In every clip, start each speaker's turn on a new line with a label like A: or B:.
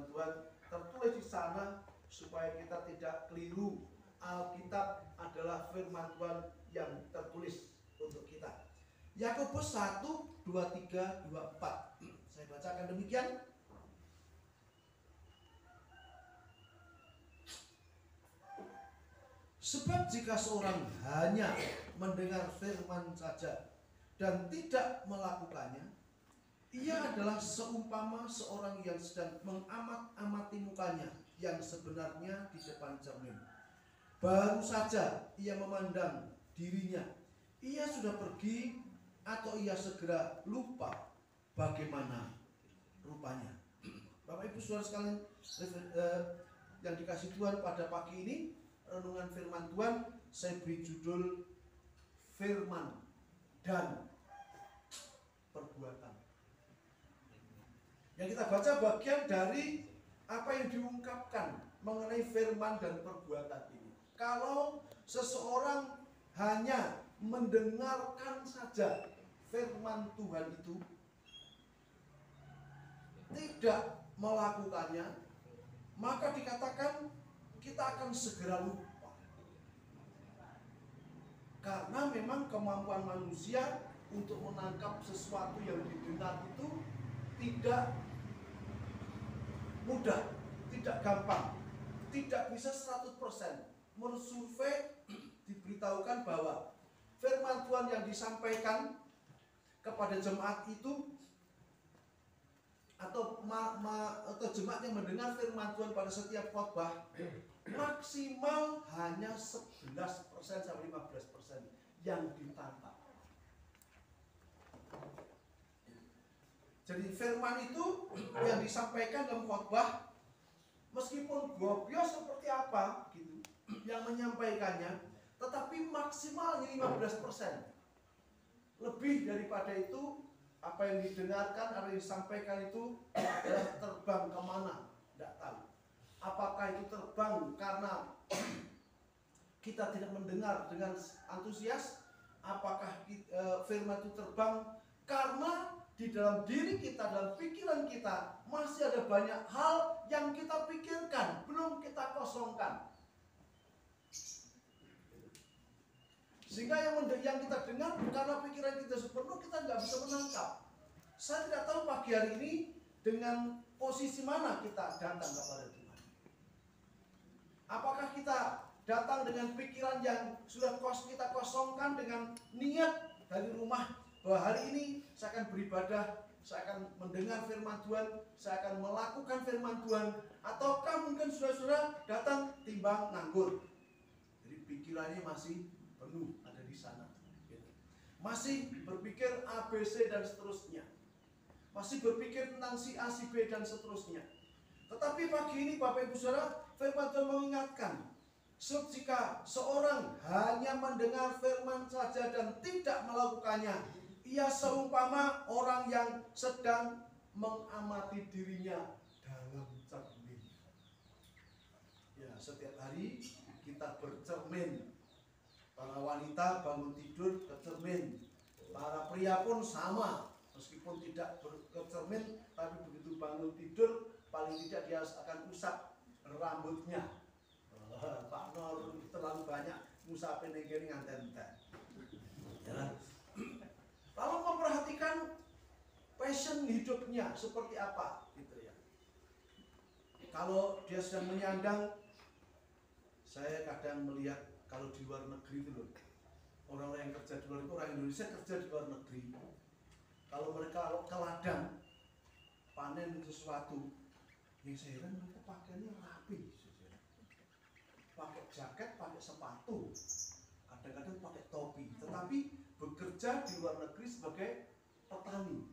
A: firman Tuhan tertulis di sana supaya kita tidak keliru. Alkitab adalah firman Tuhan yang tertulis untuk kita. Yakobus 1, 23, 24. Saya bacakan demikian. Sebab jika seorang hanya mendengar firman saja dan tidak melakukannya, ia adalah seumpama seorang yang sedang mengamat-amati mukanya yang sebenarnya di depan cermin. Baru saja ia memandang dirinya, ia sudah pergi atau ia segera lupa bagaimana rupanya. Bapak Ibu Saudara sekalian yang dikasih Tuhan, pada pagi ini renungan firman Tuhan saya beri judul firman dan perbuatan. Yang kita baca bagian dari apa yang diungkapkan mengenai firman dan perbuatan ini. Kalau seseorang hanya mendengarkan saja firman Tuhan itu, tidak melakukannya, maka dikatakan kita akan segera lupa. Karena memang kemampuan manusia untuk menangkap sesuatu yang didengar itu tidak mudah, tidak gampang, tidak bisa 100%. Menurut survei diberitahukan bahwa firman Tuhan yang disampaikan kepada jemaat itu atau jemaat yang mendengar firman Tuhan pada setiap khotbah maksimal hanya 11% sampai 15% yang ditangkap. Jadi firman itu yang disampaikan dalam khotbah, meskipun gobios seperti apa gitu yang menyampaikannya, tetapi maksimalnya 15%. Lebih daripada itu, apa yang didengarkan, apa yang disampaikan itu adalah terbang kemana, tidak tahu. Apakah itu terbang karena kita tidak mendengar dengan antusias? Apakah firman itu terbang karena di dalam diri kita, dalam pikiran kita masih ada banyak hal yang kita pikirkan, belum kita kosongkan. Sehingga yang kita dengar karena pikiran kita sepenuh, kita nggak bisa menangkap. Saya tidak tahu pagi hari ini dengan posisi mana kita datang kepada Tuhan. Apakah kita datang dengan pikiran yang sudah kita kosongkan dengan niat dari rumah bahwa hari ini saya akan beribadah, saya akan mendengar firman Tuhan, saya akan melakukan firman Tuhan, ataukah mungkin saudara-saudara datang timbang nganggur. Jadi pikirannya masih penuh ada di sana. Masih berpikir A, B, C dan seterusnya. Masih berpikir tentang si A, si B dan seterusnya. Tetapi pagi ini Bapak Ibu Saudara, firman Tuhan mengingatkan, jika seorang hanya mendengar firman saja dan tidak melakukannya, ia seumpama orang yang sedang mengamati dirinya dalam cermin. Ya, setiap hari kita bercermin. Para wanita bangun tidur ke cermin. Para pria pun sama, meskipun tidak ke cermin, tapi begitu bangun tidur, paling tidak dia akan usap rambutnya. Pak Nur terlalu banyak ngusapin ini nganten-nganten. Ya. Lalu memperhatikan passion hidupnya seperti apa, gitu ya. Kalau dia sedang menyandang, saya kadang melihat kalau di luar negeri itu loh, orang-orang yang kerja di luar itu, orang Indonesia kerja di luar negeri. Kalau mereka ke ladang panen sesuatu, yang saya heran mereka pakaiannya rapi. Pakai jaket, pakai sepatu, kadang-kadang pakai topi, tetapi bekerja di luar negeri sebagai petani.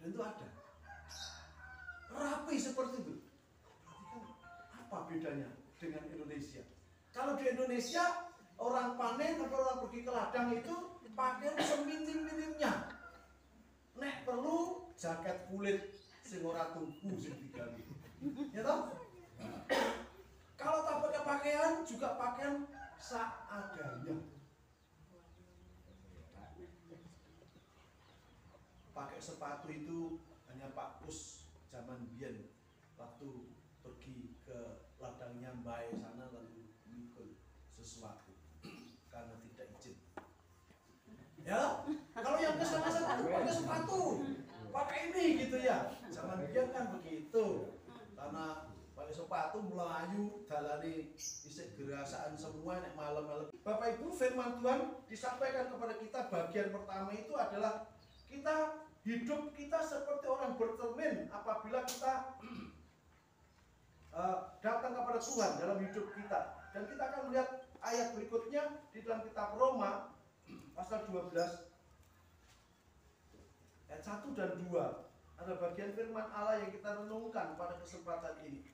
A: Dan itu ada rapi seperti itu. Berarti kan apa bedanya dengan Indonesia? Kalau di Indonesia orang panen atau orang pergi ke ladang itu pakaian seminim-minimnya. Nek perlu jaket kulit sing ora tuku sing digawe. Ya toh? Kalau tak pakai pakaian juga pakaian seadanya. Pakai sepatu itu hanya Pak Pus zaman biyen waktu pergi ke ladangnya Mbak sana lalu mikul sesuatu karena tidak izin. Ya, kalau yang ke sana pakai sepatu, pakai ini gitu ya. Zaman biyen kan begitu. Karena pakai sepatu melayu dalane isih gerasaan semua nek malam-malam. Bapak Ibu, firman Tuhan disampaikan kepada kita bagian pertama itu adalah kita hidup kita seperti orang bercermin apabila kita datang kepada Tuhan dalam hidup kita. Dan kita akan melihat ayat berikutnya di dalam kitab Roma pasal 12 ayat 1 dan 2. Ada bagian firman Allah yang kita renungkan pada kesempatan ini.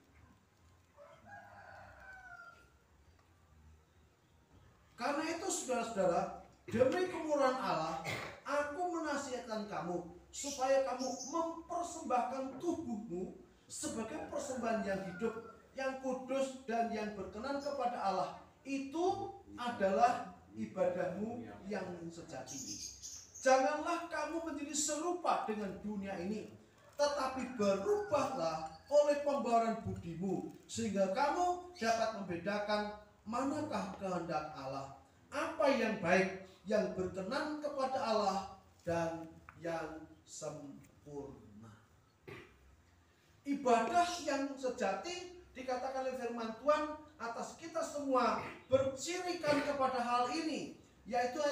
A: Karena itu saudara-saudara, demi kemurahan Allah, aku menasihatkan kamu supaya kamu mempersembahkan tubuhmu sebagai persembahan yang hidup, yang kudus dan yang berkenan kepada Allah. Itu adalah ibadahmu yang sejati. Janganlah kamu menjadi serupa dengan dunia ini, tetapi berubahlah oleh pembaharuan budimu, sehingga kamu dapat membedakan manakah kehendak Allah, apa yang baik, yang berkenan kepada Allah, dan yang sempurna. Ibadah yang sejati dikatakan oleh firman Tuhan atas kita semua bercirikan kepada hal ini, yaitu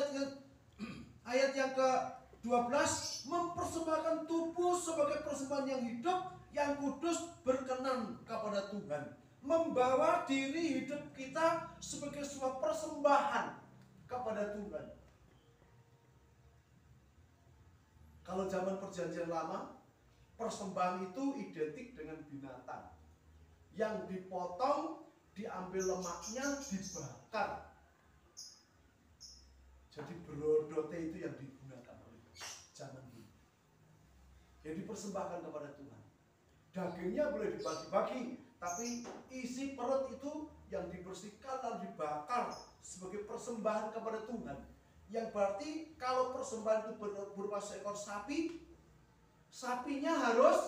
A: ayat yang ke-12, mempersembahkan tubuh sebagai persembahan yang hidup, yang kudus, berkenan kepada Tuhan. Membawa diri hidup kita sebagai sebuah persembahan kepada Tuhan. Kalau zaman perjanjian lama, persembahan itu identik dengan binatang yang dipotong, diambil lemaknya, dibakar. Jadi berodote itu yang digunakan oleh zaman dulu. Yang dipersembahkan kepada Tuhan. Dagingnya boleh dibagi-bagi, tapi isi perut itu yang dibersihkan lalu dibakar sebagai persembahan kepada Tuhan. Yang berarti kalau persembahan itu berupa seekor sapi, sapinya harus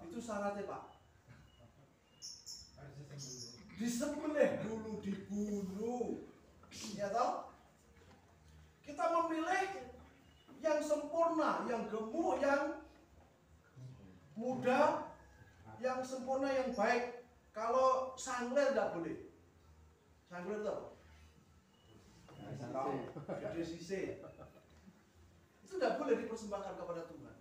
A: itu syaratnya Pak, disembelih dulu, dibunuh, ya toh? Kita memilih yang sempurna, yang gemuk, yang muda, yang sempurna, yang baik. Kalau sangler tidak boleh. Sangler itu apa? Gede sise. Itu tidak boleh dipersembahkan kepada Tuhan.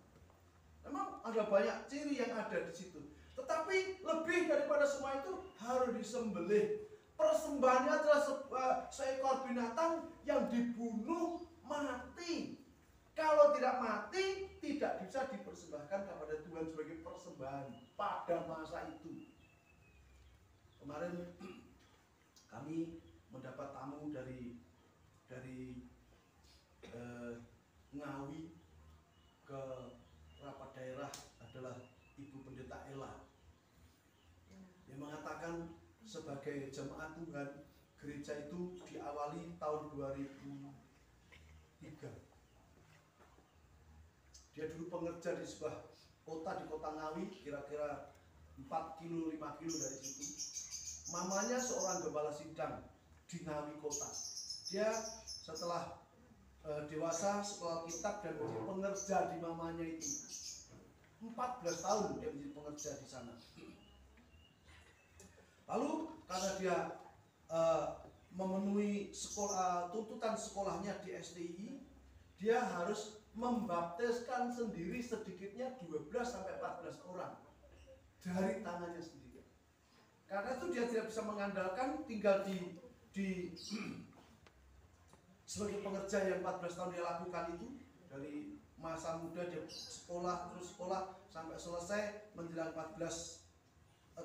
A: Memang ada banyak ciri yang ada di situ. Tetapi lebih daripada semua itu harus disembelih. Persembahannya adalah seekor binatang yang dibunuh mati. Kalau tidak mati, tidak bisa dipersembahkan kepada Tuhan sebagai persembahan pada masa itu. Kemarin kami mendapat tamu dari Ngawi ke rapat daerah adalah Ibu Pendeta Ella yang mengatakan sebagai jemaat Tuhan, gereja itu diawali tahun 2003. Dia dulu pengerja di sebuah kota di kota Ngawi, kira-kira 4 kilo 5 kilo dari situ. Mamanya seorang gembala sidang di Ngawi kota. Dia setelah dewasa sekolah kitab dan menjadi pengerja di mamanya itu. 14 tahun dia menjadi pengerja di sana. Lalu karena dia memenuhi tuntutan sekolahnya di STI, dia harus membaptiskan sendiri sedikitnya 12-14 orang dari tangannya sendiri. Karena itu dia tidak bisa mengandalkan tinggal di sebagai pengerja yang 14 tahun dia lakukan itu. Dari masa muda dia sekolah terus sekolah sampai selesai, menjelang 14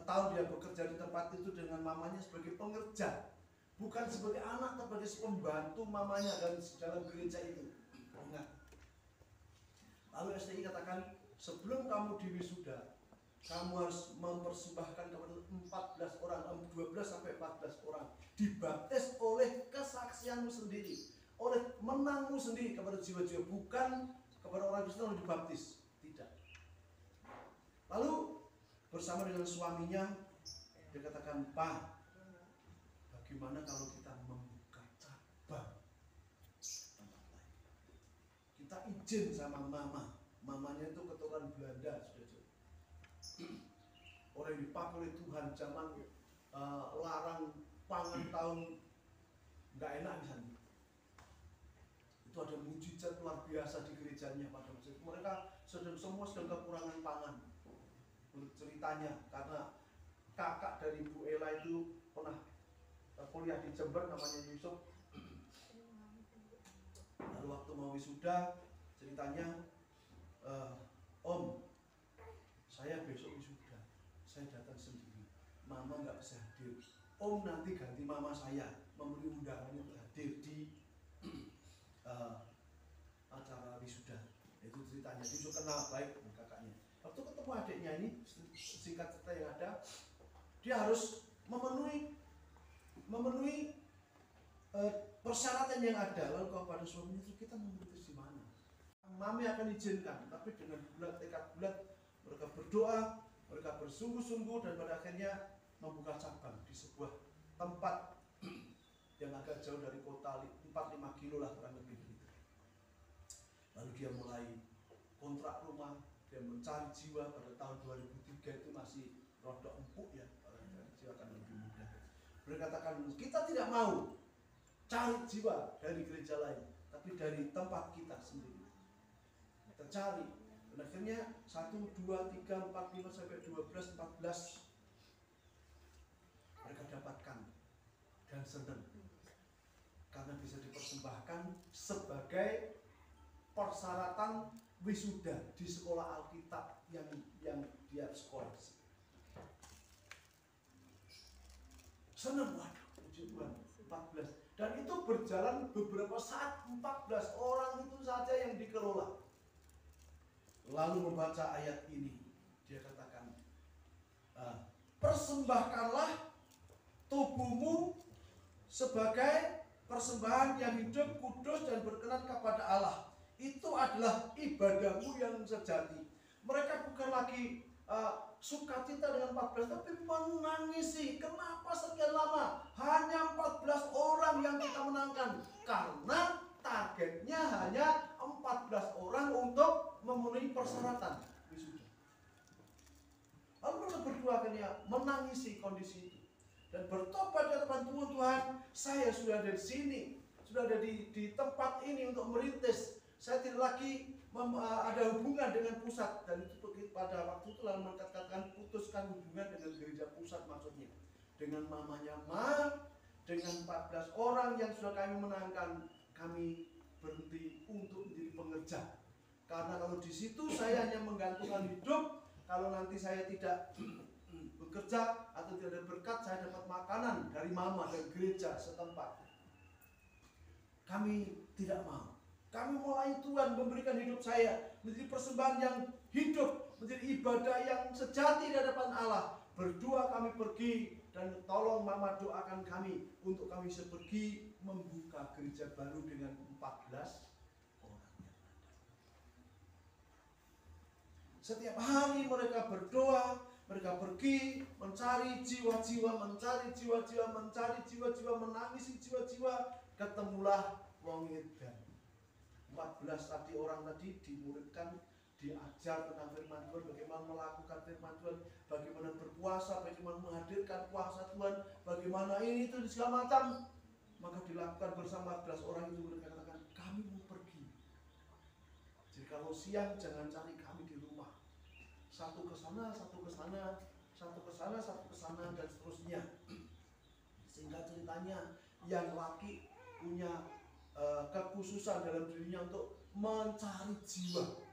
A: tahun dia bekerja di tempat itu dengan mamanya sebagai pengerja, bukan sebagai anak tapi sebagai pembantu mamanya dan dalam gereja itu. Ingat. Lalu STI katakan, sebelum kamu diwisuda, kamu harus mempersembahkan kepada 14 orang, 12 sampai 14 orang, dibaptis oleh kesaksianmu sendiri, oleh menangmu sendiri kepada jiwa-jiwa, bukan kepada orang Kristen yang dibaptis. Tidak. Lalu bersama dengan suaminya dia katakan, "Pak, bagaimana kalau kita membuka cabang tempat lain? Kita izin sama mama." Mamanya itu keturunan Belanda, saudara. Orang yang dipakai oleh Tuhan zaman larang pangan tahun nggak enak di sana. Itu ada mujizat luar biasa di gerejanya pada masa itu. Mereka semua sedang kekurangan pangan. Menurut ceritanya, karena kakak dari Bu Ella itu pernah kuliah di Jember, namanya Yusuf. Lalu waktu mau wisuda, ceritanya, "Om, saya besok wisuda, saya datang sendiri, mama nggak bisa hadir. Om nanti ganti mama saya, memberi undangan untuk hadir di acara wisuda." Itu ceritanya. Yusuf kenal baik dengan kakaknya. Waktu ketemu adiknya ini, singkat cerita yang ada, dia harus memenuhi persyaratan yang ada. Lalu kepada suaminya, itu kita memberikan di mana? Mami akan izinkan, tapi dengan tekad bulat mereka berdoa, mereka bersungguh-sungguh, dan pada akhirnya membuka cabang di sebuah tempat yang agak jauh dari kota, 4-5 kilo lah kurang lebih begitu. Lalu dia mulai kontrak rumah, dia mencari jiwa. Pada tahun 2003 itu masih rodok empuk ya, mencari jiwa akan lebih mudah. Mereka katakan, kita tidak mau cari jiwa dari gereja lain, tapi dari tempat kita sendiri. Kita cari, dan akhirnya 1, 2, 3, 4, 5, sampai 12, 14 mereka dapatkan, dan senang karena bisa dipersembahkan sebagai persyaratan wisuda di sekolah Alkitab yang dia sekolah. Senang, waduh, puji Tuhan, 14. Dan itu berjalan beberapa saat, 14 orang itu saja yang dikelola. Lalu membaca ayat ini, dia katakan, "Persembahkanlah tubuhmu sebagai persembahan yang hidup, kudus, dan berkenan kepada Allah. Itu adalah ibadahmu yang sejati." Mereka bukan lagi sukacita dengan 14, tapi menangisi. Kenapa sekian lama? Hanya 14 orang yang kita menangkan. Karena targetnya hanya 14 orang untuk memenuhi persyaratan wisuda. Lalu mereka berdua akhirnya menangisi kondisi itu dan bertobat di hadapan Tuhan, saya sudah ada di sini, sudah ada di tempat ini untuk merintis. Saya tidak lagi ada hubungan dengan pusat. Dan itu pada waktu itu lalu mereka katakan, putuskan hubungan dengan gereja pusat, maksudnya dengan mamanya dengan 14 orang yang sudah kami menangkan. Kami berhenti untuk menjadi pengerja, karena kalau di situ saya hanya menggantungkan hidup. Kalau nanti saya tidak bekerja atau tidak ada berkat, saya dapat makanan dari mama dan gereja setempat. Kami tidak mau. Kami mulai Tuhan memberikan hidup saya menjadi persembahan yang hidup, menjadi ibadah yang sejati di hadapan Allah. Berdua kami pergi, dan tolong mama doakan kami untuk kami bisa pergi membuka gereja baru dengan 14 orang yang ada. Setiap hari mereka berdoa, mereka pergi mencari jiwa-jiwa, menangisi jiwa-jiwa. Ketemulah wong edan. 14 tadi orang tadi dimuridkan, diajar tentang firman Tuhan, bagaimana melakukan firman Tuhan, bagaimana berpuasa, bagaimana menghadirkan kuasa Tuhan, bagaimana ini itu segala macam. Maka dilakukan bersama 14 orang itu. Mereka katakan, kami mau pergi. Jadi kalau siang jangan cari kami di rumah. Satu ke sana, satu ke sana, satu ke sana, satu ke sana, dan seterusnya. Sehingga ceritanya yang laki punya kekhususan dalam dirinya untuk mencari jiwa.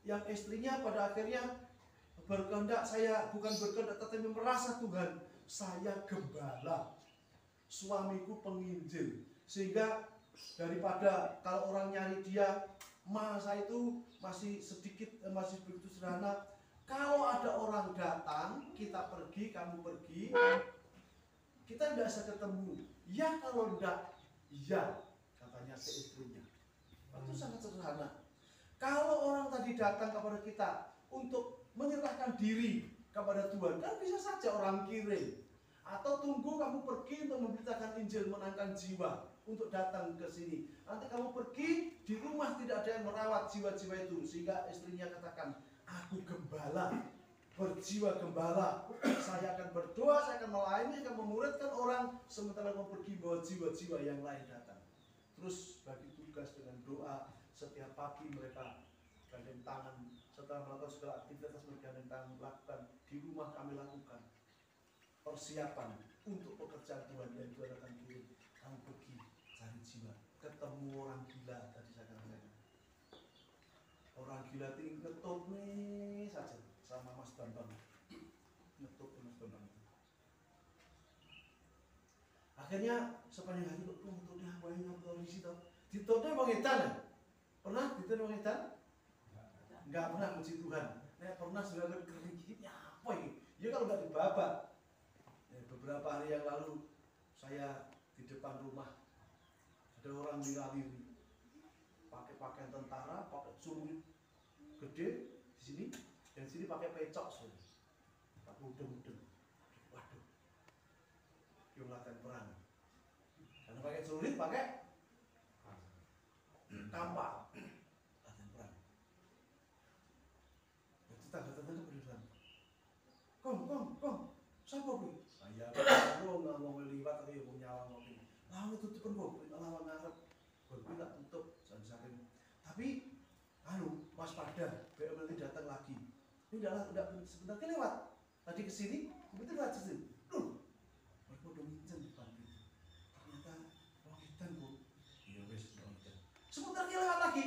A: Yang istrinya pada akhirnya berkehendak, saya bukan berkehendak tetapi merasa Tuhan, saya gembala, suamiku penginjil. Sehingga daripada kalau orang nyari dia, masa itu masih sedikit, masih begitu sederhana. Kalau ada orang datang, kita pergi, kamu pergi, kita tidak bisa ketemu. Ya kalau enggak, ya katanya ke istrinya. Itu sangat sederhana. Kalau orang tadi datang kepada kita untuk menyerahkan diri kepada Tuhan, kan bisa saja orang kirim. Atau tunggu kamu pergi untuk memberitakan Injil, menangkan jiwa untuk datang ke sini. Nanti kamu pergi, di rumah tidak ada yang merawat jiwa-jiwa itu. Sehingga istrinya katakan, aku gembala, berjiwa gembala. Saya akan berdoa, saya akan melayani, akan memuridkan orang. Sementara kamu pergi bawa jiwa-jiwa yang lain datang. Terus bagi tugas dengan doa. Setiap pagi mereka gandeng tangan. Setelah melakukan segala aktivitas mereka gandeng tangan melakukan. Di rumah kami lakukan persiapan untuk pekerjaan Tuhan, dan Tuhan akan kirim kamu pergi cari jiwa, ketemu orang gila. Tadi saya katakan orang gila itu ngetut nih saja sama Mas Bambang, ngetut Mas Bambang. Akhirnya sepanjang hari kok ngetutnya apa yang ngetut di situ, ditutnya mau ngedan ya? Pernah ditut mau ngedan? Enggak pernah, puji Tuhan. Pernah sudah kering gini apa ini? Ya kalau nggak dibabat. Beberapa hari yang lalu saya di depan rumah ada orang lira-liri pakai pakaian tentara, pakai celurit gede di sini, dan sini pakai pecok, pakai udeng-udeng. Waduh, dia latihan perang. Karena pakai celurit, pakai kampak, latihan perang. Itu tangga-tangga berdua. Kong, siapa bu? Saya baru ngomong liwat tapi mau nyala mobil. Lalu tutup pun lawan ngarep, baru tak tutup saking. Tapi, waspada, BML datang lagi. Ini udah sebentar lewat. Tadi kesini, kemudian lewat sini. Mereka udah nginjen depan itu. Ternyata wangitan bu. Iya wes wangitan. Sebentar lewat lagi.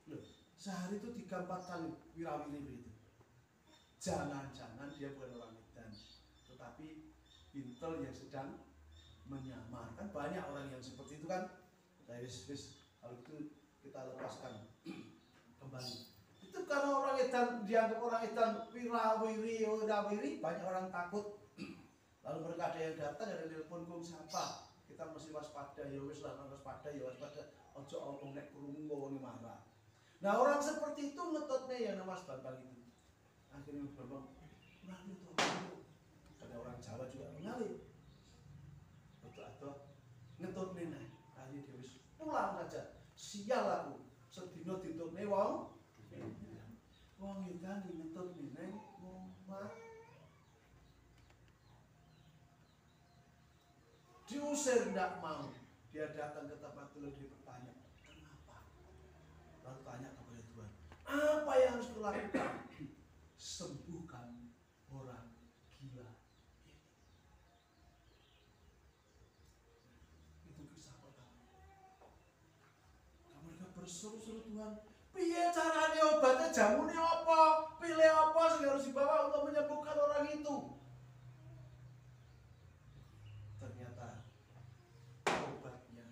A: Loh, sehari itu 3-4 kali wirawiri itu. Jangan-jangan dia bukan orang edan, tetapi intel yang sedang menyamar. Kan banyak orang yang seperti itu kan. Kalau itu kita lepaskan kembali. Itu karena orang edan dianggap orang edan wirawiri, banyak orang takut. Lalu mereka ada yang datang, ada yang telepon, kong siapa? Kita mesti waspada, ya wis lah waspada, ya waspada. Ojo omong nek krungu wong marah. Nah orang seperti itu ngetutnya yang nama Mas Bambang itu. Akhirnya Mas Bambang ngalih tuh. Ada orang Jawa juga ngalih. Betul ngetut nih. Akhirnya dia wis pulang saja. Sial aku. Sedino ditutne wong. Wong edan ngetut nih omah. Diusir tidak mau. Dia datang ke tempat Tuhan, dia bertanya, kenapa? Lalu tanya kepada Tuhan, apa yang harus kulakukan? Sembuhkan orang gila ini. Itu kisah pertama. Mereka berseru-seru Tuhan, piye caranya obatnya, jamunya apa, pilih apa sih harus dibawa untuk menyembuhkan orang itu. Ternyata obatnya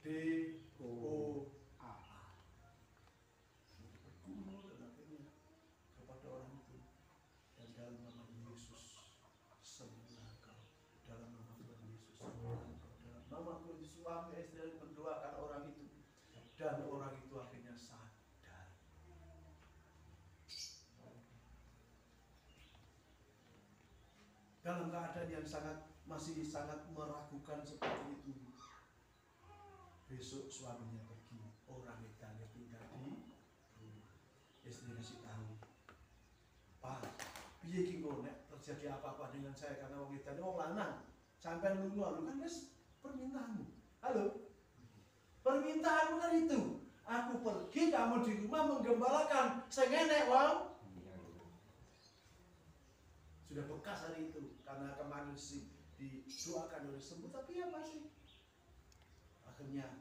A: DOA. Bergumul dan akhirnya kepada orang itu, dan dalam nama Yesus sembuhlah kau, dalam nama Tuhan Yesus sembuhlah kau, dalam nama Tuhan Yesus. Suami istri mendoakan orang itu, dan orang itu akhirnya sadar. Dalam keadaan yang masih sangat meragukan seperti itu, besok suaminya pergi, orang edannya tinggal di rumah. Istri kasih tahu, Pak, piye ki kok nek terjadi apa-apa dengan saya karena wong edan wong lanang, sampai lunga lu kan wis permintaanmu. Halo, permintaanmu kan itu. Aku pergi, kamu di rumah menggembalakan. Sing enek wong. Sudah bekas hari itu karena kemarin didoakan oleh sembuh, tapi ya masih. Akhirnya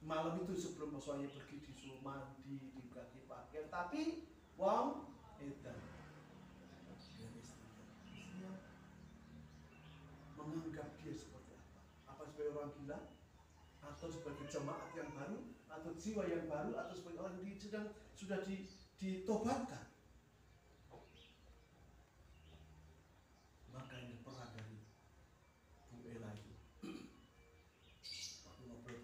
A: malam itu sebelum suaminya pergi disuruh mandi, dikasih pakaian, tapi wong edan. Istrinya menganggap dia seperti apa? Apa sebagai orang gila? Atau sebagai jemaat yang baru? Atau jiwa yang baru? Atau sebagai orang yang sudah ditobatkan? Makanya peran dari Bu Ella itu waktu ngobrol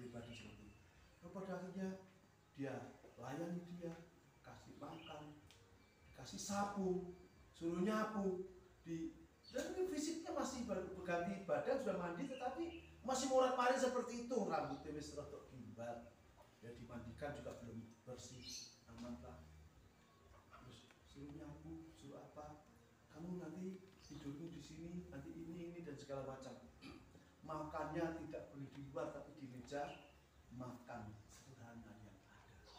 A: kasih sapu, suruh nyapu, dan ini fisiknya masih berganti badan, sudah mandi, tetapi masih morat-marit seperti itu, rambutnya wis rada gimbal, ya dimandikan juga belum bersih amat lah. Terus suruh nyapu, suruh apa, kamu nanti tidurmu di sini, nanti ini dan segala macam. Makannya tidak boleh di luar tapi di meja makan sederhana yang ada.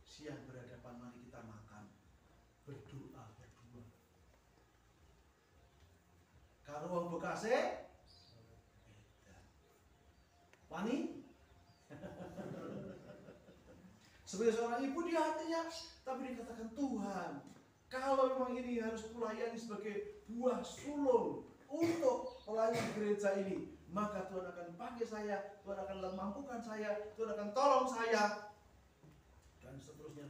A: Siang berhadapan, mari kita makan, berdoa berdua. Kalau wong bekase wani sebagai seorang ibu di hatinya, tapi dikatakan Tuhan, kalau memang ini harus kulayani sebagai buah sulung untuk pelayan gereja ini, maka Tuhan akan pakai saya, Tuhan akan memampukan saya, Tuhan akan tolong saya, dan seterusnya.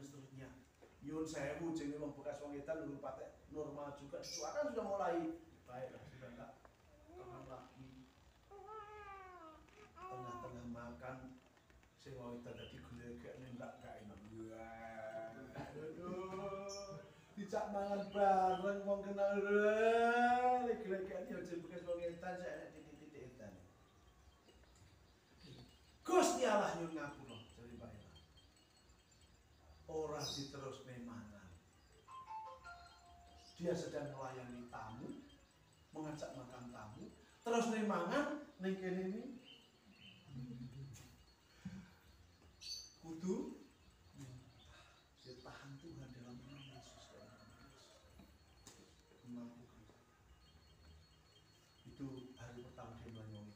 A: Nyun sewu jenenge wong bekas wong edan lho patek normal juga, suara sudah mulai baik, sudah enggak kapan lagi. Tengah-tengah makan sing wong edan dadi glegekne enggak enak. Aduh, dijak mangan bareng wong kenal lho, glegekne aja bekas wong edan sak enek titik-titik edan. Gusti Allah nyun ngapura jare Pak Ela. Ora diterusne mangan. Dia sedang melayani tamu, mengajak makan tamu, terus nih mangan ning kene ini kudu tahan Tuhan dalam nama Yesus dan memampukan. Itu hari pertama dia melayani.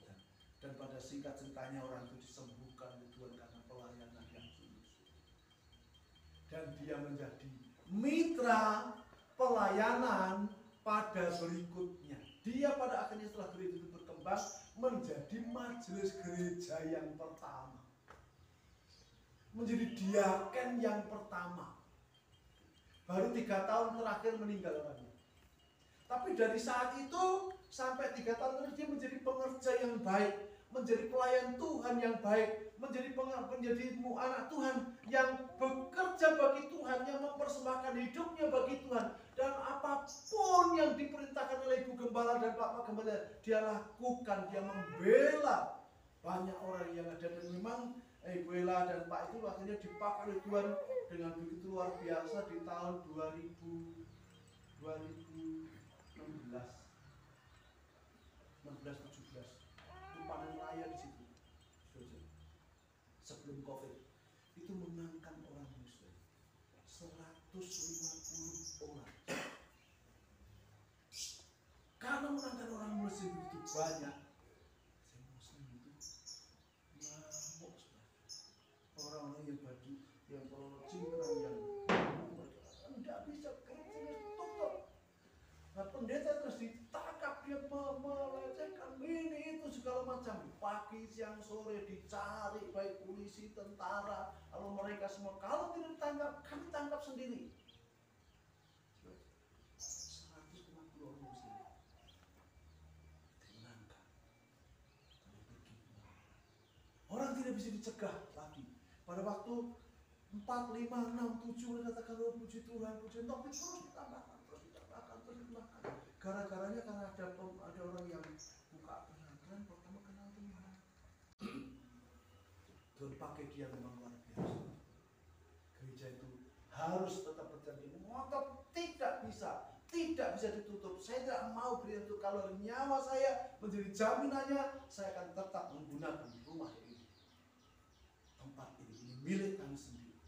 A: Dan pada singkat ceritanya orang itu disembuhkan oleh Tuhan karena pelayanan yang sungguh-sungguh. Dan dia menjadi mitra pelayanan pada berikutnya. Dia pada akhirnya setelah gereja itu berkembang menjadi majelis gereja yang pertama, menjadi diaken yang pertama. Baru 3 tahun terakhir meninggal orangnya. Tapi dari saat itu sampai 3 tahun terakhir dia menjadi pengerja yang baik, menjadi pelayan Tuhan yang baik, menjadi anak Tuhan yang bekerja bagi Tuhan, yang mempersembahkan hidupnya bagi Tuhan. Dan apapun yang diperintahkan oleh Ibu Gembala dan Bapak Gembala, dia lakukan, dia membela banyak orang yang ada. Dan memang Ibu Ela dan Pak itu akhirnya dipakai oleh Tuhan dengan begitu luar biasa di tahun 2016. 16-17 itu panen raya di situ, sebelum COVID itu menangkan orang Muslim 150 orang. Karena menangkan orang Muslim itu banyak, Muslim itu ngamuk, orang-orang yang baju yang cingkrang yang tidak bisa kerja tutup. Nah, pendeta terus ditangkap, dia melecehkan ini itu segala macam, pagi siang sore dicari baik polisi, tentara, kalau mereka semua, kalau tidak ditangkap kami tangkap sendiri. 150 orang Muslim dimenangkan. Orang tidak bisa dicegah lagi. Pada waktu 4, 5, 6, 7 katakan oh puji Tuhan, puji Tuhan, tapi terus ditambahkan. Gara-garanya karena ada orang yang buka pesantren pertama kenal Tuhan. Tuhan pakai dia memang luar biasa. Gereja itu harus tetap berjalan, ngotot tidak bisa ditutup. Saya tidak mau beri itu, kalau nyawa saya menjadi jaminannya, saya akan tetap menggunakan rumah ini, tempat ini milik kami sendiri.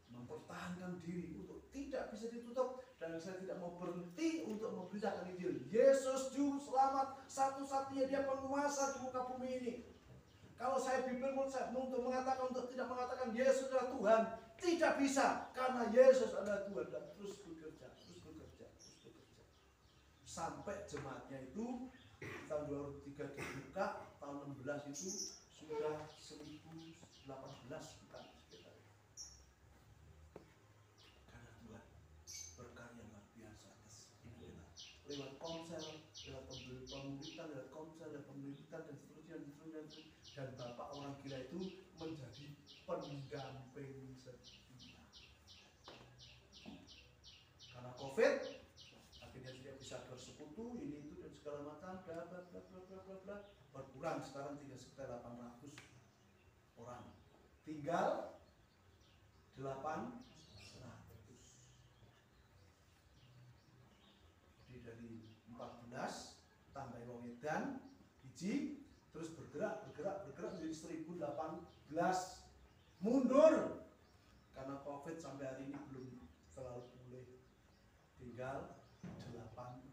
A: Mempertahankan diri untuk tidak bisa ditutup, dan saya tidak mau berhenti untuk memberitakan Injil. Yesus juru selamat satu-satunya, dia penguasa di muka bumi ini. Kalau saya bibir untuk mengatakan, untuk tidak mengatakan Yesus adalah Tuhan, tidak bisa, karena Yesus adalah Tuhan. Dan terus bekerja. Sampai jemaatnya itu tahun 2003 dibuka, tahun 16 itu sudah 1018 bukan. Lewat konsel, lewat pemuritan, lewat konsel, lewat pemuritan dan seterusnya. Dan Bapak orang gila itu menjadi pendamping setia. COVID, akhirnya tidak bisa bersekutu, ini itu dan segala macam, bla bla bla bla bla bla bla, berkurang sekarang tinggal sekitar 800 orang, tinggal 800. Jadi dari 14 tambah wong edan biji, terus bergerak menjadi 1018, mundur karena COVID sampai hari ini belum terlalu pulih, tinggal 800.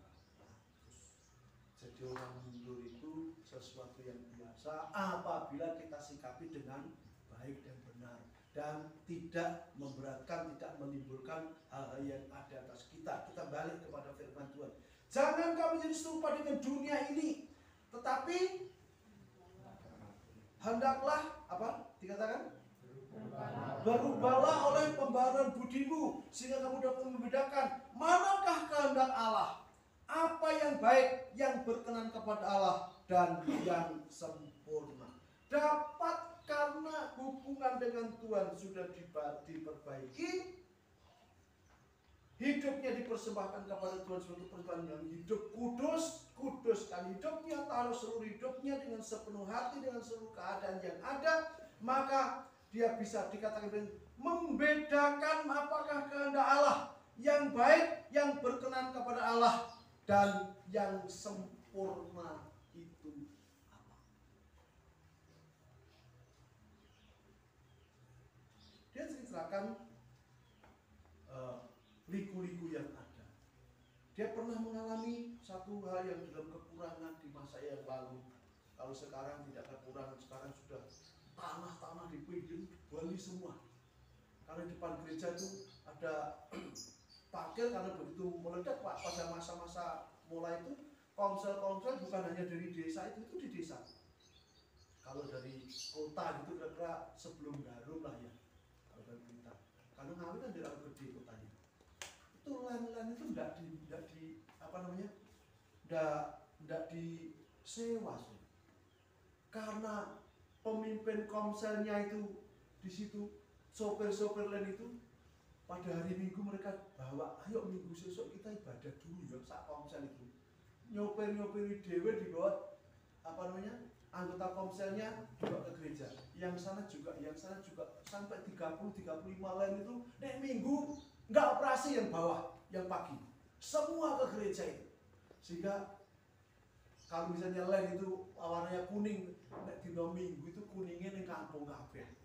A: Jadi orang mundur itu sesuatu yang biasa apabila kita sikapi dengan baik dan benar dan tidak memberatkan, tidak menimbulkan hal-hal yang ada atas kita. Kita balik kepada firman Tuhan. Jangan kamu jadi serupa dengan dunia ini, tetapi hendaklah apa dikatakan? Berubahlah oleh pembaharuan budimu sehingga kamu dapat membedakan manakah kehendak Allah, apa yang baik, yang berkenan kepada Allah dan yang sempurna. Dapat karena hubungan dengan Tuhan sudah diperbaiki, hidupnya dipersembahkan kepada Tuhan sebagai persembahan yang hidup kudus, kuduskan hidupnya, taruh seluruh hidupnya dengan sepenuh hati, dengan seluruh keadaan yang ada, maka dia bisa dikatakan membedakan apakah kehendak Allah yang baik, yang berkenan kepada Allah dan yang sempurna itu apa. Dia ceritakan liku-liku yang ada. Dia pernah mengalami satu hal yang dalam kekurangan di masa yang lalu. Kalau sekarang tidak kekurangan, sekarang sudah tanah-tanah di pinggir Bali semua. Karena di depan gereja itu ada parkir, karena begitu meledak Pak, pada masa-masa mulai itu komsel-komsel bukan hanya dari desa itu di desa. Kalau dari kota itu kira-kira sebelum Garum lah ya. Kalau dari kita, karena Ngawi kan tidak gede kotanya. Itu lain-lain itu tidak di apa namanya, tidak disewa sih. Karena pemimpin komselnya itu di situ, sopir-sopir lain itu pada hari Minggu mereka bawa, ayo Minggu besok kita ibadah dulu ya sak komsel itu. Nyopir-nyopiri dewe dibawa apa namanya, anggota komselnya dibawa ke gereja. Yang sana juga sampai 30-35 lain itu nek Minggu nggak operasi yang bawah, yang pagi. Semua ke gereja itu. Sehingga kalau misalnya lain itu warnanya kuning, nek dino Minggu itu kuningnya ning kampung kabeh.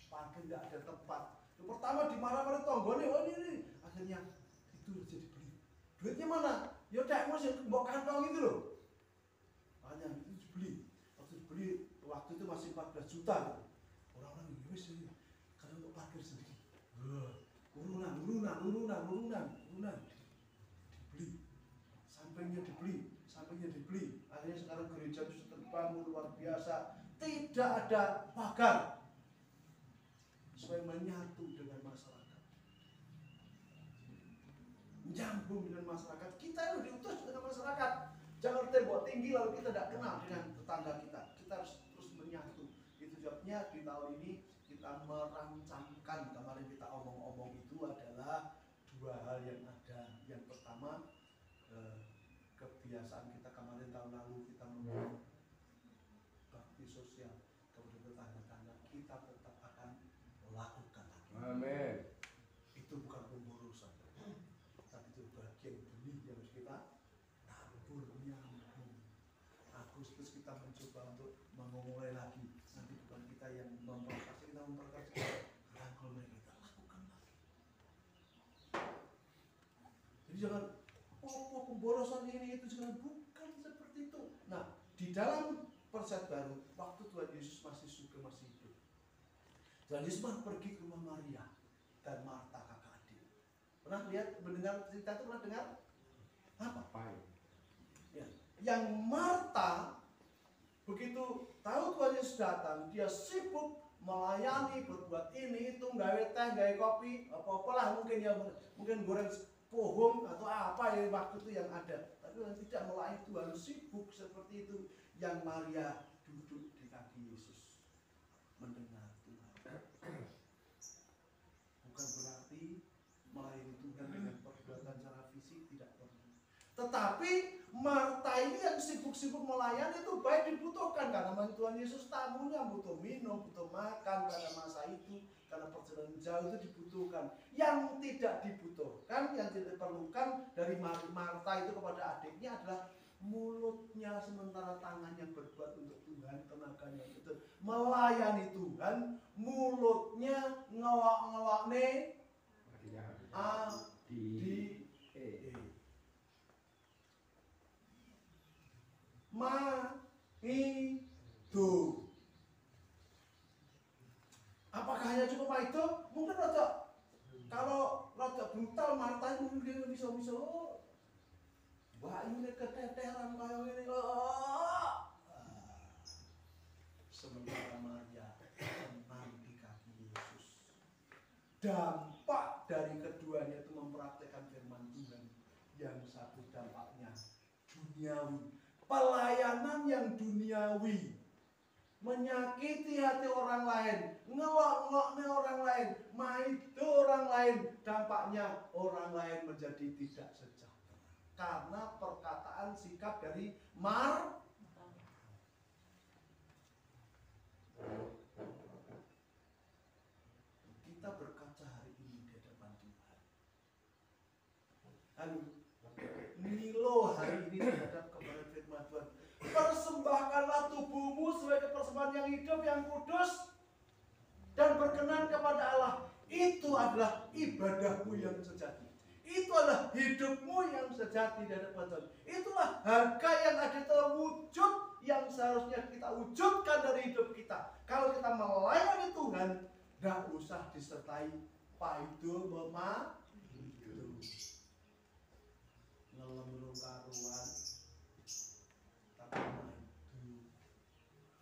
A: Parkir nggak ada tempat. Yang pertama dimarah-marah tonggone, oh ini. Akhirnya itu jadi beli. Duitnya mana? Ya cek mas yang mbok kantong itu loh. Hanya itu dibeli. Waktu itu masih 14 juta gitu. Orang-orang ini wis ini karena untuk parkir sendiri. Urunan. Dibeli. Sampingnya dibeli. Akhirnya sekarang gereja itu terbangun luar biasa. Tidak ada pagar. Supaya menyatu dengan masyarakat. Menyambung dengan masyarakat. Kita itu diutus dengan masyarakat. Jangan tembok tinggi lalu kita tidak kenal dengan tetangga kita. Kita harus terus menyatu. Itu sebabnya di tahun ini kita merancangkan, kemarin kita omong-omong itu adalah dua hal yang ada. Yang pertama, kebiasaan kita kemarin tahun lalu kita membangun bakti sosial kepada tetangga-tetangga, kita tetap akan lakukan lagi. Amin. Itu bukan pemborosan, tapi itu bagian benih yang harus kita tabur nyambung. Agustus kita mencoba untuk memulai lagi. Nanti bukan kita yang memperkasih, kita rangkul kita lakukan lagi. Jadi jangan pemborosan ini itu jangan, bukan seperti itu. Nah, di dalam Perjanjian Baru, waktu Tuhan Yesus masih sugeng, masih hidup, Tuhan Yesus pergi ke rumah Maria dan Marta kakak adik. Pernah lihat, mendengar cerita itu, pernah dengar? Apa? Ya. Yang Marta begitu tahu Tuhan Yesus datang, dia sibuk melayani, berbuat ini itu, gawe teh, gawe kopi, apa-apalah mungkin goreng pohon atau apa ya waktu itu yang ada. Tapi yang tidak melayani Tuhan, sibuk seperti itu. Yang Maria duduk di kaki Yesus mendengar Tuhan. Bukan berarti melayani Tuhan dengan perbuatan secara fisik. Tetapi Marta ini yang sibuk-sibuk melayani itu baik dibutuhkan, karena Tuhan Yesus tamunya butuh minum, butuh makan pada masa itu, karena perjalanan jauh itu dibutuhkan. Yang tidak dibutuhkan, yang tidak diperlukan dari Marta itu kepada adiknya adalah mulutnya, sementara tangannya berbuat untuk Tuhan, tenaganya itu melayani Tuhan, mulutnya ngelak-ngelak nih A di E. Maido. Apakah hanya cukup maido? Mungkin rada, kalau rada brutal Marta mungkin dia bisa wah ini keteteran kayak gini. Sementara Maria tenang di kaki Yesus. Dampak dari keduanya itu mempraktekkan firman Tuhan. Yang satu dampaknya duniawi, pelayanan yang duniawi, menyakiti hati orang lain, ngelok-ngeloknya orang lain, maido orang lain, dampaknya orang lain menjadi tidak sejahtera karena perkataan sikap dari kita berkaca hari ini di hadapan Tuhan. Milo hari ini terhadap kepada firman Tuhan. Persembahkanlah tubuhmu sebagai persembahan yang hidup, yang kudus, dan berkenan kepada Allah. Itu adalah ibadahmu yang sejati. Itu adalah hidupmu yang sejati di hadapan Tuhan. Itulah harga yang ada dalam wujud yang seharusnya kita wujudkan dari hidup kita. Kalau kita melayani Tuhan, tidak usah disertai paidul mema ngelem karuan, tapi maido.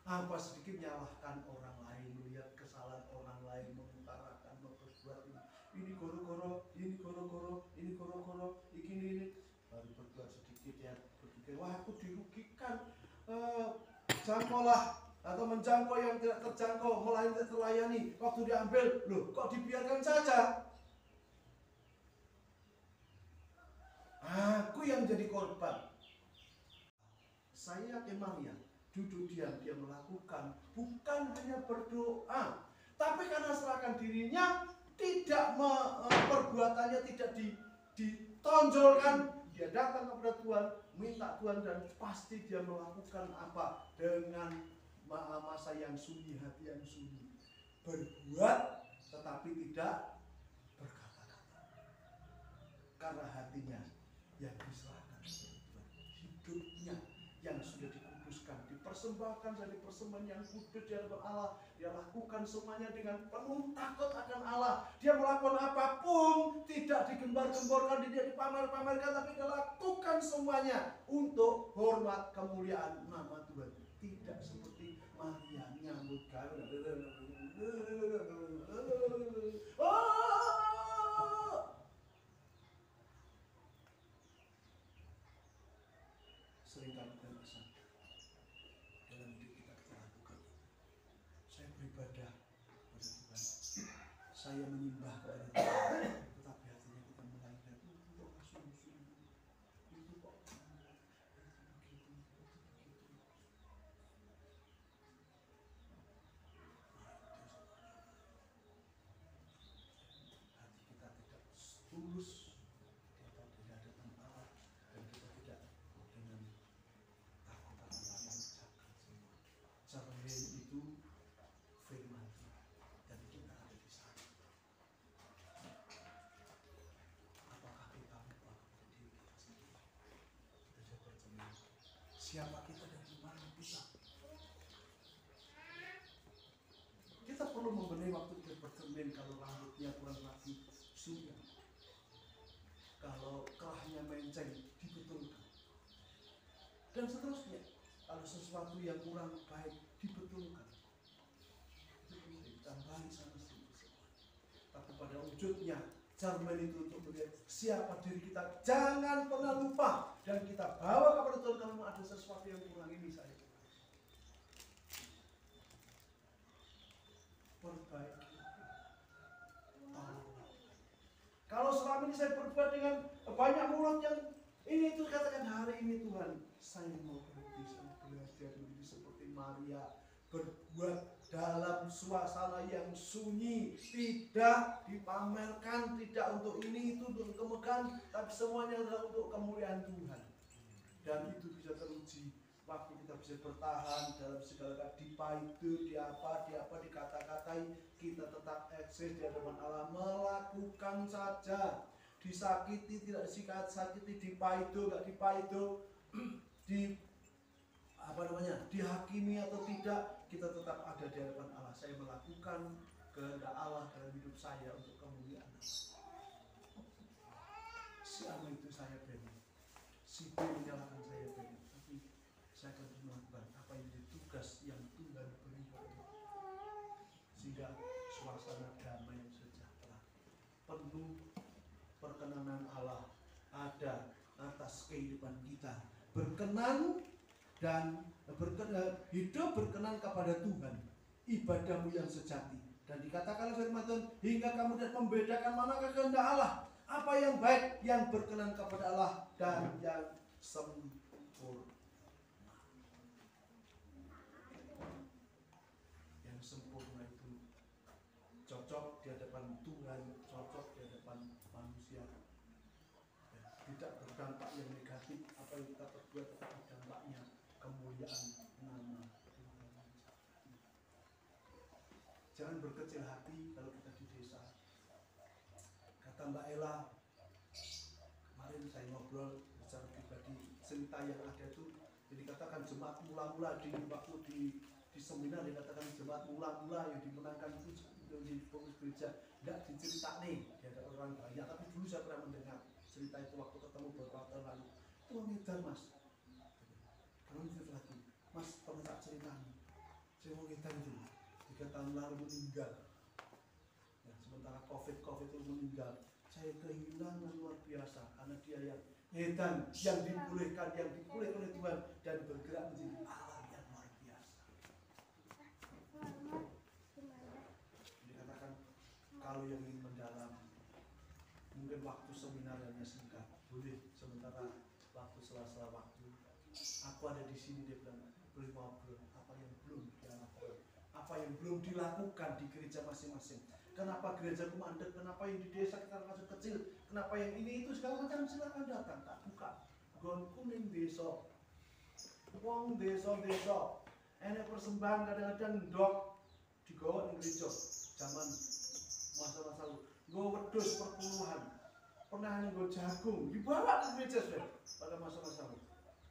A: Apa sedikit nyalahkan orang lain, melihat kesalahan orang lain, mengutarakan, berbuat ini goro-goro, ini goro-goro, ini goro-goro, ini baru berbuat sedikit ya, berpikir wah aku dirugikan, jangkaulah atau menjangkau yang tidak terjangkau, melayani terlayani, waktu diambil, loh kok dibiarkan saja? Aku yang jadi korban. Saya yakin Maria duduk diam, dia melakukan, bukan hanya berdoa, tapi karena serahkan dirinya, tidak perbuatannya tidak ditonjolkan. Dia datang kepada Tuhan, minta Tuhan, dan pasti dia melakukan apa dengan masa yang sunyi, hati yang sunyi, berbuat tetapi tidak berkata-kata, karena hatinya yang diserahkan kepada Tuhan, hidupnya yang sudah dikuduskan, dipersembahkan jadi persembahan yang kudus di hadapan Allah. Dia lakukan semuanya dengan penuh takut akan Allah. Dia melakukan apapun tidak digembar-gemborkan, tidak dipamer-pamerkan, tapi dia lakukan semuanya untuk hormat kemuliaan nama Tuhan. Tidak seperti Maria nyambut gaul. Seringkali kita merasa dalam hidup kita lakukan. Saya beribadah kepada Tuhan, saya menyembah kepada Tuhan, tetapi hatinya kita mulai dari itu kok sungguh-sungguh, itu kok begitu. Hati kita tidak tulus di hadapan Allah, dan kita tidak dengan takut akan Allah mengucapkan semua. Cermin itu firman Tuhan, dan kita ada di sana. Apakah kita lupa kepada diri kita sendiri? Kita bercermin, siapa kita dan di mana kita? Kita perlu membenahi waktu kita bercermin. Kalau rambutnya kurang rapi, sudah. Kalau kerahnya menceng, dibetulkan. Dan seterusnya, kalau sesuatu yang kurang baik, dibetulkan. Tambahin sama sedikit. Tapi pada wujudnya, cermin itu untuk melihat siapa diri kita. Jangan pernah lupa, dan kita bawa kepada Tuhan kalau ada sesuatu yang kurang ini saya. Perbaiki. Kalau selama ini saya berbuat dengan banyak mulut yang ini itu kata Tuhan, saya mau berhenti, saya belajar menjadi seperti Maria, berbuat dalam suasana yang sunyi, tidak dipamerkan, tidak untuk ini itu untuk kemegahan, tapi semuanya adalah untuk kemuliaan Tuhan. Dan itu bisa teruji waktu kita bisa bertahan dalam segala dipaidu, dikata-katai, kita tetap eksis di hadapan Allah, melakukan saja, disakiti tidak disakiti, dipaidu nggak dipaidu, dihakimi atau tidak, kita tetap ada di hadapan Allah. Saya melakukan kehendak Allah dalam hidup saya untuk kemuliaan Allah. Si A itu saya beri, si B menyalahkan saya beri, tapi saya akan melakukan apa yang menjadi tugas yang Tuhan beri kepada sehingga suasana damai yang sejahtera, penuh perkenanan Allah ada atas kehidupan kita, berkenan dan hidup berkenan kepada Tuhan, ibadahmu yang sejati. Dan dikatakan firman Tuhan, hingga kamu dapat membedakan manakah kehendak Allah, apa yang baik, yang berkenan kepada Allah, dan yang sempurna. Yang sempurna itu cocok di hadapan Tuhan, cocok di hadapan manusia. Tidak berdampak yang negatif, apa yang kita perbuat, tetapi dampaknya kemuliaan nama Tuhan. Jangan berkecil hati kalau kita di desa. Kata Mbak Ella, kemarin saya ngobrol secara pribadi, cerita yang ada itu, jadi katakan jemaat mula-mula di waktu di seminar, dikatakan jemaat mula-mula yang dimenangkan itu di pengurus gereja, tidak dicerita nih, ada orang banyak, tapi dulu saya pernah mendengar cerita itu waktu ketemu beberapa tahun lalu. Itu ngedar mas, kalau cerita lagi, mas pernah tak cerita nih, saya mau ngedar itu 3 tahun lalu meninggal. Ya, sementara COVID itu meninggal, saya kehilangan luar biasa karena dia yang edan, yang dipulihkan, yang dipulih oleh Tuhan dan bergerak menjadi alam yang luar biasa. Dikatakan kalau yang ingin mendalam, mungkin waktu seminar hanya singkat, boleh sementara waktu sela-sela waktu. Aku ada di sini, dia bilang, boleh ngobrol apa yang belum dilakukan, apa yang belum dilakukan di gereja masing-masing. Kenapa gereja mandek, kenapa yang di desa kita masuk kecil, kenapa yang ini itu segala macam, silakan datang, tak buka. Gon kuning desa, wong desa, enek persembahan kadang-kadang ndok digawa ning gereja zaman masa-masa lalu. Gue wedhus perpuluhan, pernah nggo jagung dibawa ke gereja sudah pada masa-masa lalu.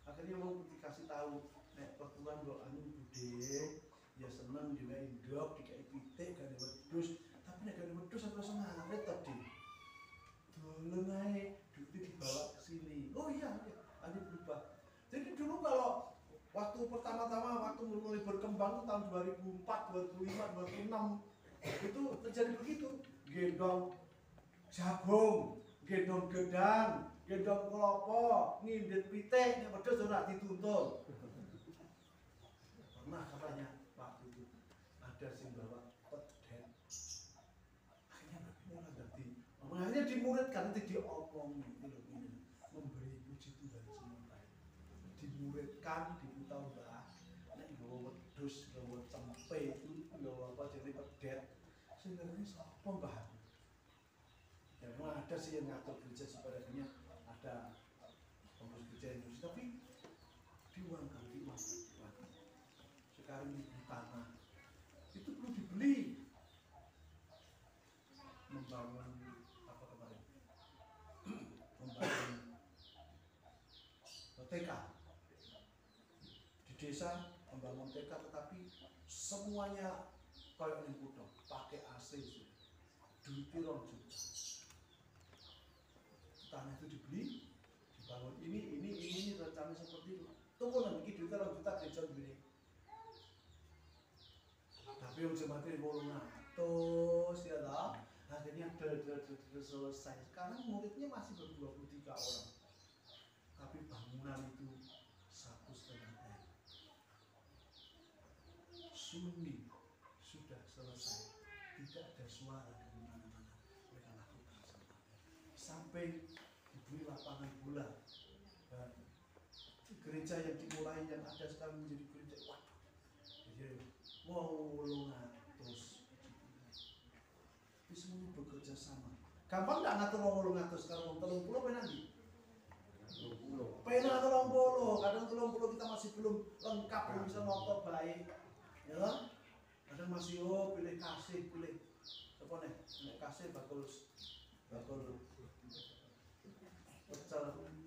A: Akhirnya mau dikasih tahu, nek perpuluhan gue anu bude, ya seneng dikai ndok, dikai pitik, gane wedhus. Tapi nek gane wedhus aku rasa ngaret tadi. Doleng ae, duitnya dibawa ke sini. Oh iya, ada berubah. Jadi dulu kalau waktu pertama-tama, waktu mulai berkembang tahun 2004, 2005, 2006 itu terjadi begitu. Gendong jagung, gendong gedang, gendong kelapa, ngindit pitik, nek wedhus ora dituntun. Pernah katanya waktu itu ada sing bawa pedet. Akhirnya dimuridkan, nanti diomongi ini memberi puji Tuhan semuanya. Dimuridkan, diberitahu Mbah, nek nggawa wedhus, nggawa cempe, nggawa apa jenenge pedet. Sehingga ini sapa Mbah? Ya memang ada sih yang ngatur gereja supaya akhirnya ada pengurus gereja Indonesia, tapi diuangkan. Sekarang di tanah itu perlu dibeli. Membangun apa kemarin? Membangun TK di desa, membangun TK, tetapi semuanya kayak ning kutho, pakai AC sudah. Duitnya 2 juta. Tanah itu dibeli, dibangun ini rencana seperti itu. Tunggu nanti duitnya 2 juta gereja begini. Tapi yang jemaatnya 800 ya lah. Akhirnya selesai. Sekarang muridnya masih baru 23 orang. Tapi bangunan itu 1,5 M. Sunyi sudah selesai. Tidak ada suara dari mana-mana. Mereka lakukan sampai diberi lapangan bola. gereja yang dimulai yang ada sekarang menjadi gereja waduh. Jadi wow 800. Itu semua bekerja sama. Gampang nggak ngatur wong 800 karo wong 30 penak iki? 30. Penak 30, kadang 30 kita masih belum lengkap belum bisa nonton baik. Ya kan? Kadang masih pilih kasih, pilih apa nih? Nek kasih bakul pecel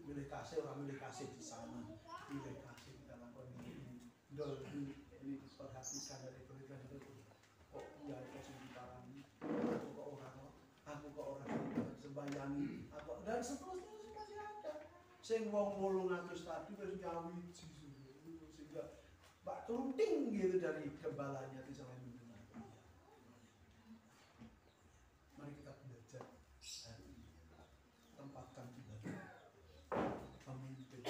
A: milih kasih orang milih kasih di sana, milih kasih di dalam ini perhatikan dari berikan itu kok iya kok sing diparani aku kok orang sembayangi aku dan seterusnya masih ada sing wong 800 tadi wis nyawiji sehingga Pak Truting gitu dari gembalanya di sana mendengar. Mari kita belajar hari ini tempatkan Tuhan pemimpin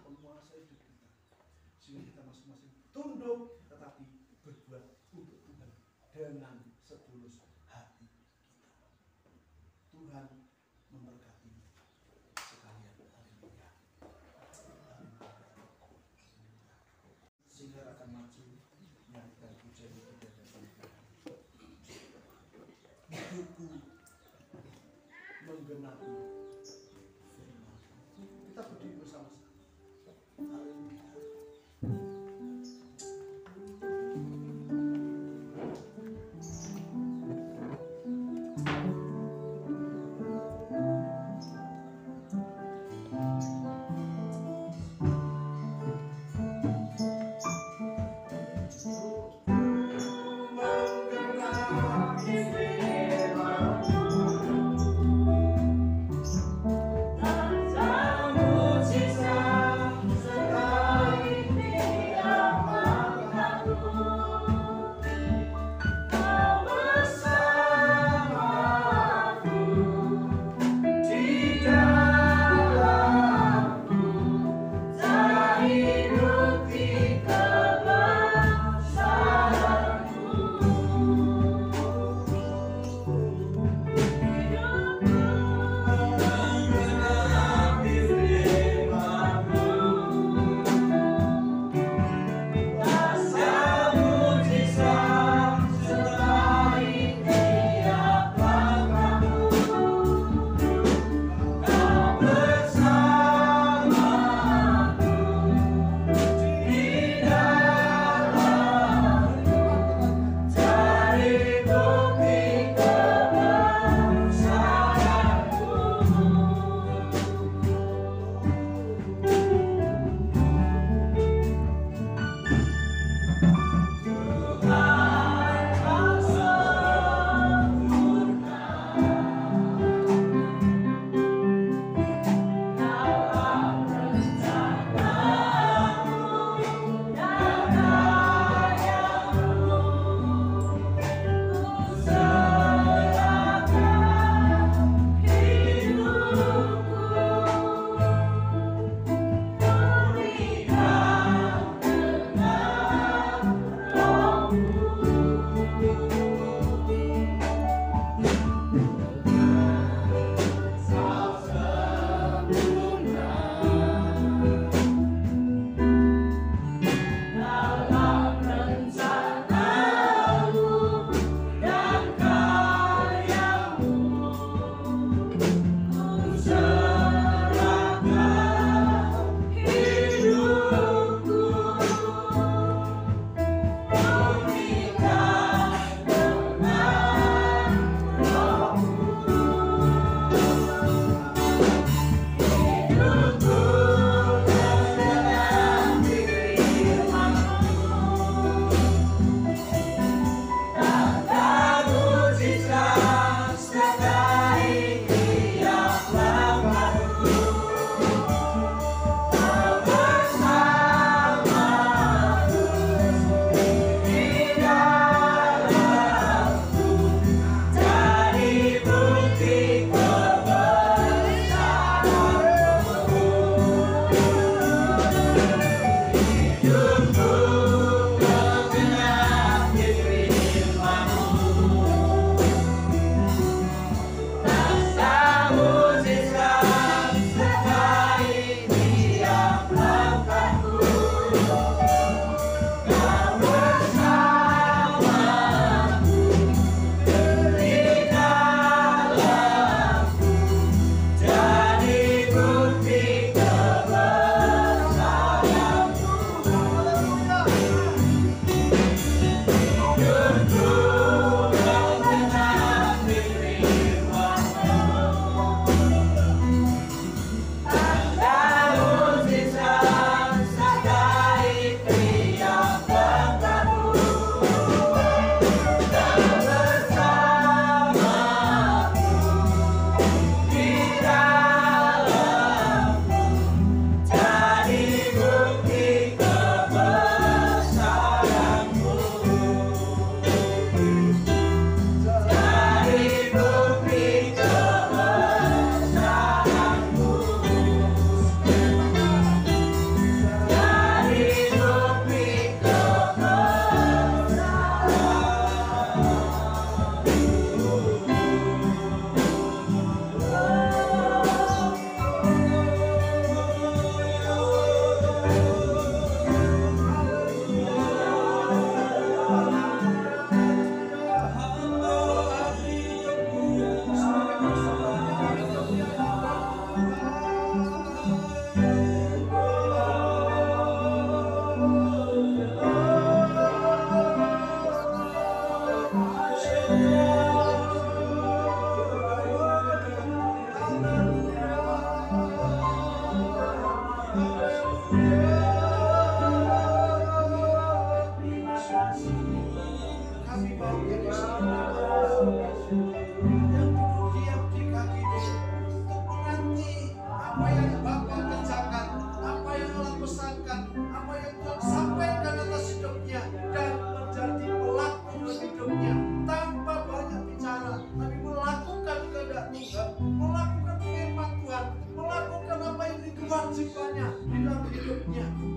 A: penguasa hidup kita sehingga kita masing-masing tunduk tetapi berbuat untuk Tuhan dengan setulus hati kita. Tuhan memberkati sekalian. Haleluya. Sehingga akan maju nyanyikan pujian kita dan hidupku menggenapi firman. Kita berdiri bersama-sama. Haleluya.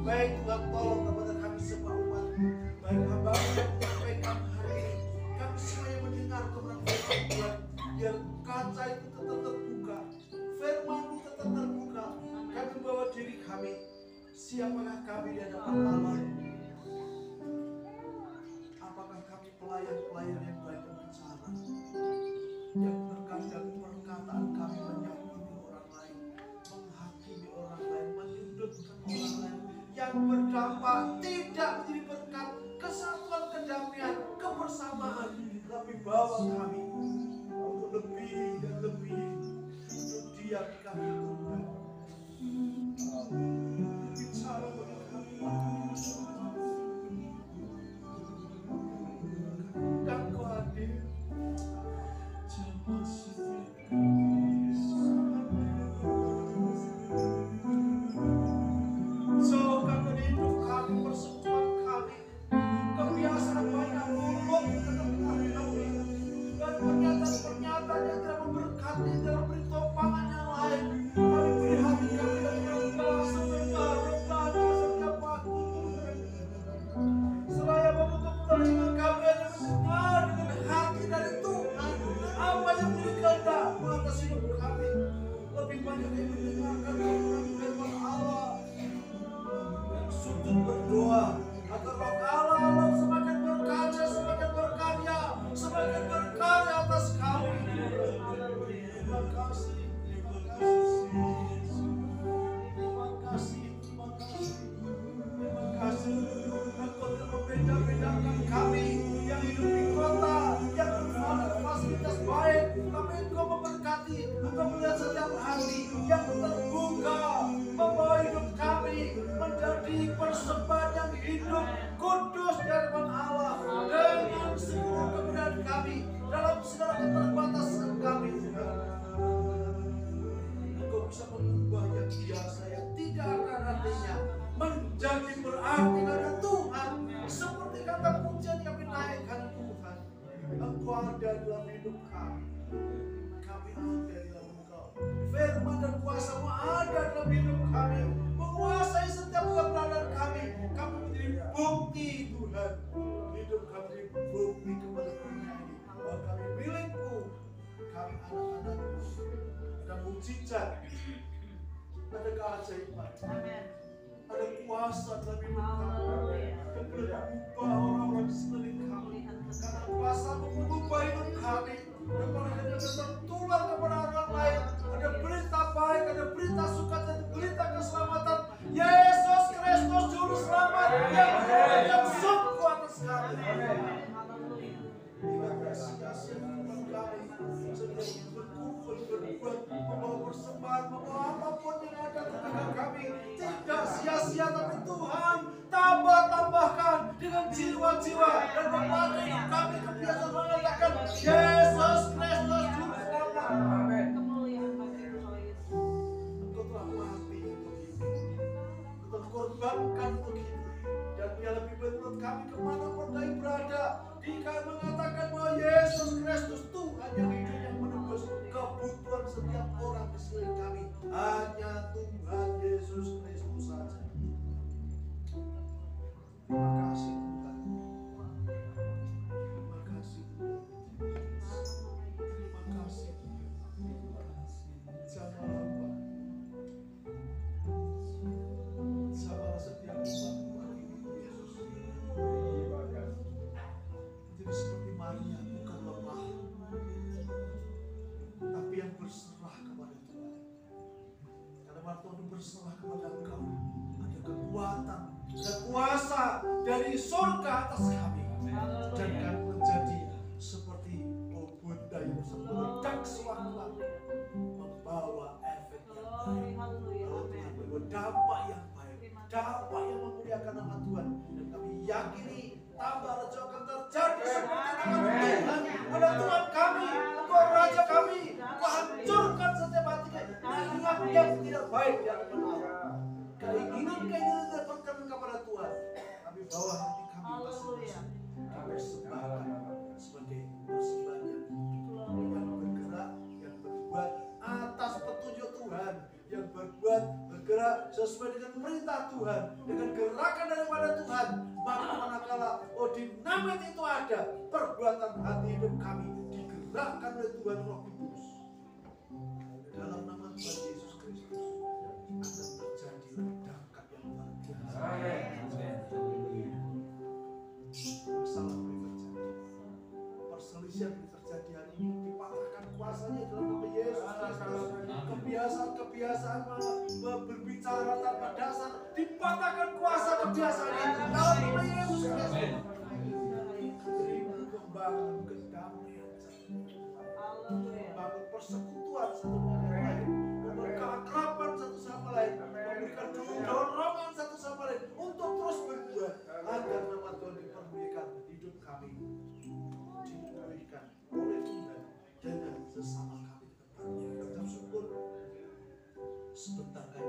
A: Baik Tuhan, tolong kepada kami semua umat, baik hamba-Mu yang menyampaikan hari ini, kami semua yang mendengar kebenaran firman Tuhan, biar kaca itu tetap terbuka, firman-Mu tetap terbuka. Kami membawa diri kami, siapakah kami di hadapan Allah? Apakah kami pelayan-pelayan yang baik dan bicara, yang terkadang perkataan kami menyakiti orang lain, menghakimi orang lain, menyudutkan orang lain, yang berdampak tidak menjadi berkat kesatuan, kedamaian, kebersamaan, tapi bawa kami untuk lebih dan lebih untuk Dia kami Tuhan. Bicara pada kami, dan Kau hadir. Jauhkan dari hidup kami, persekutuan kami, kebiasaan banyak mulut kedengaran kami, dan pernyataan-pernyataan yang tidak memberkati dalam pertopangan yang lain. Kami beri hati kami dan merasa rendah setiap waktu. Seraya menutup telinga kami hanya mendengar dengan hati dari Tuhan apa yang menjadi kehendak-Mu atas hidup kami. Lebih banyak yang mendengarkan firman Allah, sujud berdoa agar Roh Allah semakin berkarya, semakin berkarya, semakin berkarya atas kami. Terima kasih, terima kasih, terima kasih, terima kasih. Engkau telah membeda-bedakan kami yang hidup di kota, yang berfasilitas baik, tapi Engkau memberkati, Engkau melihat setiap hati yang terbuka, membawa hidup kami menjadi persembahan yang hidup, kudus di hadapan Allah, dengan seluruh kebenaran kami, dalam segala keterbatasan kami. Engkau bisa mengubah yang biasa, yang tidak ada artinya, menjadi berarti karena Tuhan. Seperti kata pujian kami naikkan Tuhan, Engkau ada dalam hidup kami, kami ada dalam Engkau. Firman dan kuasa-Mu ada dalam hidup kami, menguasai setiap keberadaan kami. Kami menjadi bukti Tuhan, hidup kami menjadi bukti kepada dunia ini bahwa kami milik-Mu, kami anak-anak-Mu. Ada mujizat, ada keajaiban, ada kuasa dalam hidup kami yang boleh mengubah orang-orang di sekeliling kami. Karena kuasa-Mu mengubah hidup kami, dan pada akhirnya tertular kepada orang lain. Ada berita baik, ada berita sukacita, ada berita keselamatan. Yesus Kristus Juru Selamat yang sungguh atas kami. Terima kasih Tuhan, kami sedang berkumpul, berbuat, membawa persembahan, membawa apapun yang ada di tengah kami, tidak sia-sia, tapi Tuhan tambahkan dengan jiwa-jiwa dan membantu hidup kami kebiasaan mengatakan Yesus Kristus Juru Selamat. Engkau telah mati untuk itu, Engkau telah korbankan untuk itu, dan Dia lebih baik menurut kami kemanapun kami berada. Jika mengatakan bahwa Yesus Kristus Tuhan yang hidup, yang menebus kebutuhan setiap orang di sekeliling kami, hanya Tuhan Yesus Kristus saja. Terima kasih Tuhan. Terima kasih Tuhan. Terima kasih. Jamalah setiap umat ini Yesus. Jadi seperti Maria, bukan lemah, tapi yang berserah kepada Tuhan. Karena waktu itu berserah kepada Engkau, ada kekuatan, ada kuasa dari surga atas kami, dan kami menjadi seperti bunda yang meledak sewaktu-waktu, membawa efek yang baik, membawa dampak yang baik, dampak yang memuliakan nama Tuhan. Dan kami yakini tambah rejo akan terjadi seperti tangan Tuhan. Ada Tuhan kami, Engkau Raja kami, Engkau hancurkan setiap hati yang tidak baik di hadapan Allah. Keinginan-keinginan tidak berkenan kepada Tuhan, kami bawa hati kami masing-masing, kami persembahkan sebagai persembahan yang bergerak, yang berbuat atas petunjuk Tuhan, yang berbuat bergerak sesuai dengan perintah Tuhan, dengan dinamit itu ada, perbuatan hati hidup kami digerakkan oleh Tuhan Roh Kudus. Dalam nama Tuhan Yesus Kristus akan terjadi ledakan yang luar biasa. Masalah boleh terjadi, perselisihan boleh terjadi hari ini, dipatahkan kuasanya dalam nama Yesus Kristus. Kebiasaan berbicara tanpa dasar, dipatahkan kuasa kebiasaan itu dalam nama Yesus Kristus. Membangun kedamaian, membangun persekutuan satu dengan yang lain, membangun keakraban satu sama lain, memberikan dorongan satu sama lain untuk terus berbuat agar nama Tuhan dipermuliakan. Hidup kami dipulihkan oleh Tuhan dengan sesama kami. Kita syukur sebentar lagi